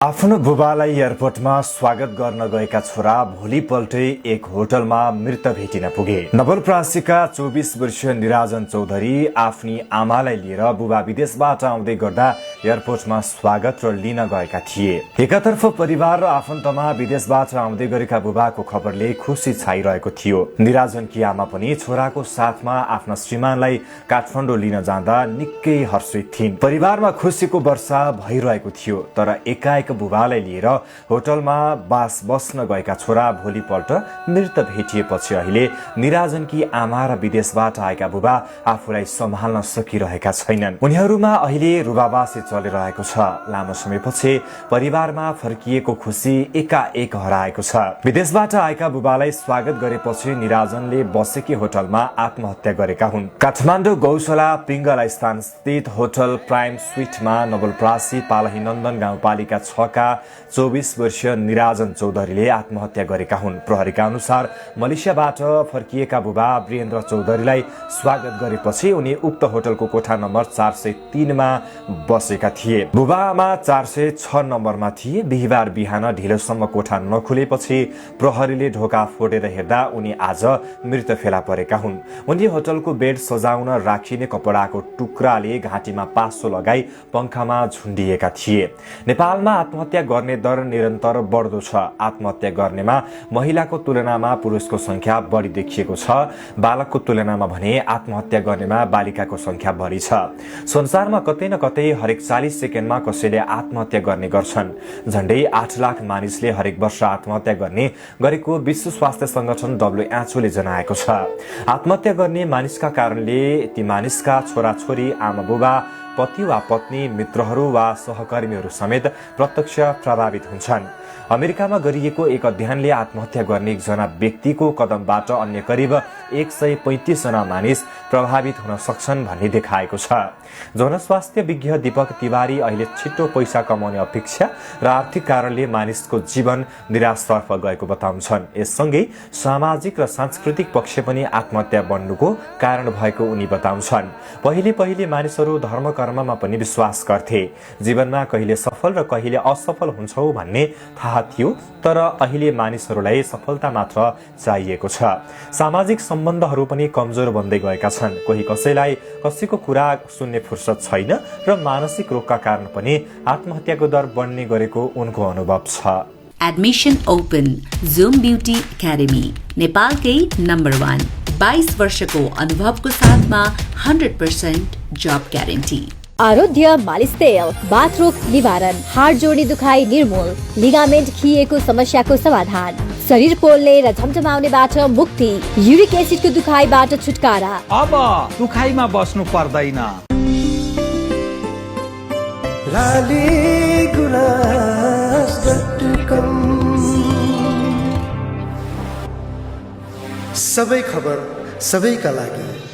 आफ्नो बुबालाई एयरपोर्टमा स्वागत गर्न गएका छोरा भोलिपल्टै एक होटलमा मृत भेटिन पुगे। नवलपरासीका 24 वर्षीय निराजन चौधरी आफ्नी आमालाई लिएर बुबा विदेशबाट आउँदै गर्दा एयरपोर्टमा स्वागत र लिन गएका थिए। एकातर्फ परिवार र आफन्तमा विदेशबाट आउँदै गरेका बुबाको खबरले खुसी छाइरहेको थियो। निराजनकी आमा पनि छोराको साथमा आफ्ना श्रीमानलाई काठमाडौँ लिन जाँदा निकै हर्षित थिइन्। परिवारमा खुसीको वर्षा भइरहेको थियो। तर एकाएक बुबालाई लिएर होटलमा बस्न गएका छोरा भोलिपल्ट मृत भेटिएपछि अहिले निराजनकी आमा र विदेशबाट आएका बुबा आफूलाई सम्हाल्न सकिरहेका छैनन्। उनीहरूमा अहिले रुबाबासी चलिरहेको छ। लामो समयपछि परिवारमा फर्किएको खुसी एकाएक हराएको छ। विदेशबाट आएका बुबालाई स्वागत गरेपछि निराजनले बसेकी होटलमा आत्महत्या गरेका हुन्। काठमाडौँ गौशाला पिङ्गला स्थान स्थित होटल प्राइम स्विटमा नवलपरासी पालही नन्दन गाउँपालिका 6 का 24 वर्षीय निराजन चौधरीले आत्महत्या गरेका हुन्। प्रहरीका अनुसार मलेसियाबाट फर्किएका बुबा वीरेन्द्र चौधरीलाई स्वागत गरेपछि उनी उक्त होटलको कोठा नम्बर 403 मा बसेका थिए। बुबा आमा 406 नम्बरमा थिए। बिहिबार बिहान ढिलोसम्म कोठा नखुलेपछि प्रहरीले ढोका फोडेर हेर्दा उनी आज मृत फेला परेका हुन्। उनी होटलको बेड सजाउन राखिने कपडाको टुक्राले घाँटीमा पासो लगाई पंखामा झुन्डिएका थिए। नेपालमा आत्महत्या गर्ने दर निरन्तर बढ्दो छ। आत्महत्या गर्नेमा महिलाको तुलनामा पुरुषको संख्या बढी देखिएको छ। बालकको तुलनामा भने आत्महत्या गर्नेमा बालिकाको संख्या बढी छ। संसारमा कतै न कतै हरेक 40 सेकेन्डमा कसैले आत्महत्या गर्ने गर्छन्। झण्डै 8 लाख मानिसले हरेक वर्ष आत्महत्या गर्ने गरेको विश्व स्वास्थ्य संगठन WHO ले जनाएको छ। आत्महत्या गर्ने मानिसका कारणले ती मानिसका छोराछोरी, आमा बुबा, पति वा पत्नी, मित्रहरू वा सहकर्मीहरू समेत प्रत्यक्ष प्रभावित हुन्छन्। अमेरिकामा गरिएको एक अध्ययनले आत्महत्या गर्ने एकजना व्यक्तिको कदमबाट अन्य करिब 135 जना मानिस प्रभावित हुन सक्छन् भन्ने देखाएको छ। जनस्वास्थ्य विज्ञ दीपक तिवारी अहिले छिटो पैसा कमाउने अपेक्षा र आर्थिक कारणले मानिसको जीवन निराशतर्फ गएको बताउँछन्। यससँगै सामाजिक र सांस्कृतिक पक्ष पनि आत्महत्या बढ्नुको कारण भएको उनी बताउँछन्। पहिले मानिसहरू धर्म कर्ममा पनि विश्वास गर्थे। जीवनमा कहिले सफल र कहिले असफल हुन्छौ भन्ने थाहा थियो। तर अहिले मानिसहरूलाई सफलता मात्र चाहिएको छ। सामाजिक सम्बन्धहरू पनि कमजोर बन्दै गएका छन्। कोही कसैलाई कसैको कुरा सुन्ने फुर्सद छैन र मानसिक रोगका कारण पनि आत्महत्याको दर बढ्ने गरेको उनको अनुभव छ। Admission open zoom beauty academy नेपालकै नम्बर 1 22 वर्षको अनुभवको साथमा 100% जब ग्यारेन्टी। आरोग्य मालिस तेल, बाथरोग निवारण, हाड जोड्ने दुखाइ निर्मूल, लिगामेन्ट खिएको समस्याको समाधान, शरीर पोल्ने र झमझमाउनेबाट मुक्ति, युरिक एसिडको दुखाइबाट छुटकारा। अब दुखाइमा बस्नु पर्दैन। सबै खबर सबैका लागि।